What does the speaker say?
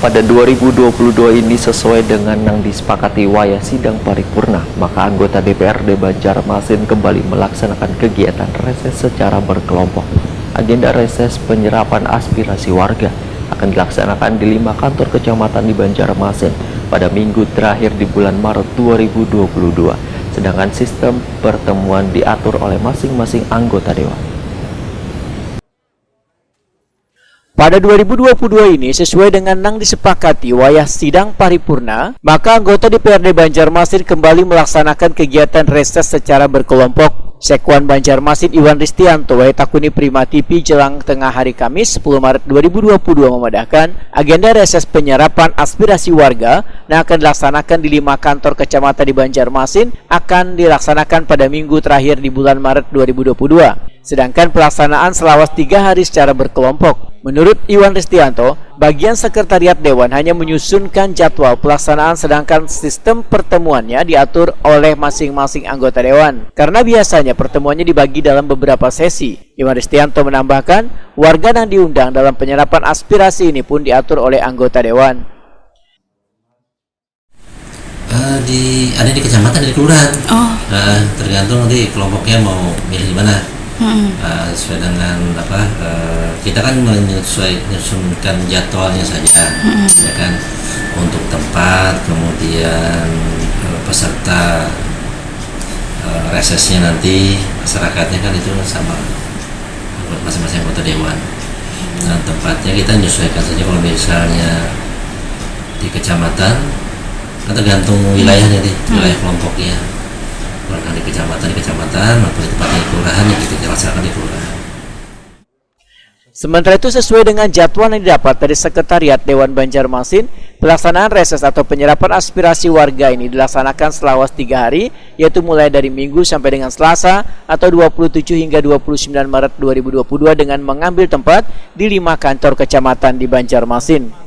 Pada 2022 ini sesuai dengan yang disepakati wayah sidang paripurna, maka anggota DPRD Banjarmasin kembali melaksanakan kegiatan reses secara berkelompok. Agenda reses penyerapan aspirasi warga akan dilaksanakan di 5 kantor kecamatan di Banjarmasin pada minggu terakhir di bulan Maret 2022. Sedangkan sistem pertemuan diatur oleh masing-masing anggota dewan. Pada 2022 ini, sesuai dengan yang disepakati wayah sidang paripurna, maka anggota DPRD Banjarmasin kembali melaksanakan kegiatan reses secara berkelompok. Sekwan Banjarmasin Iwan Ristianto Takuni Prima TV jelang tengah hari Kamis 10 Maret 2022 memadahkan agenda reses penyerapan aspirasi warga yang akan dilaksanakan di 5 kantor kecamatan di Banjarmasin akan dilaksanakan pada minggu terakhir di bulan Maret 2022. Sedangkan pelaksanaan selama 3 hari secara berkelompok. Menurut Iwan Ristianto, bagian sekretariat Dewan hanya menyusunkan jadwal pelaksanaan sedangkan sistem pertemuannya diatur oleh masing-masing anggota Dewan. Karena biasanya pertemuannya dibagi dalam beberapa sesi. Iwan Ristianto menambahkan, warga yang diundang dalam penyerapan aspirasi ini pun diatur oleh anggota Dewan. Ada di kecamatan, di kelurahan. Tergantung nanti kelompoknya mau milih di mana. Sesuai dengan kita kan menyusunkan jadwalnya saja, ya kan, untuk tempat, kemudian peserta resesnya nanti masyarakatnya kan itu sama masing-masing anggota dewan. Nah, tempatnya kita menyesuaikan saja. Kalau misalnya di kecamatan kan tergantung wilayahnya nih, wilayah kelompoknya. Di kecamatan maupun di tempatnya di kelurahan yang kita laksanakan di kelurahan. Sementara itu sesuai dengan jadwal yang didapat dari Sekretariat Dewan Banjarmasin, pelaksanaan reses atau penyerapan aspirasi warga ini dilaksanakan selama 3 hari, yaitu mulai dari Minggu sampai dengan Selasa atau 27 hingga 29 Maret 2022 dengan mengambil tempat di 5 kantor kecamatan di Banjarmasin.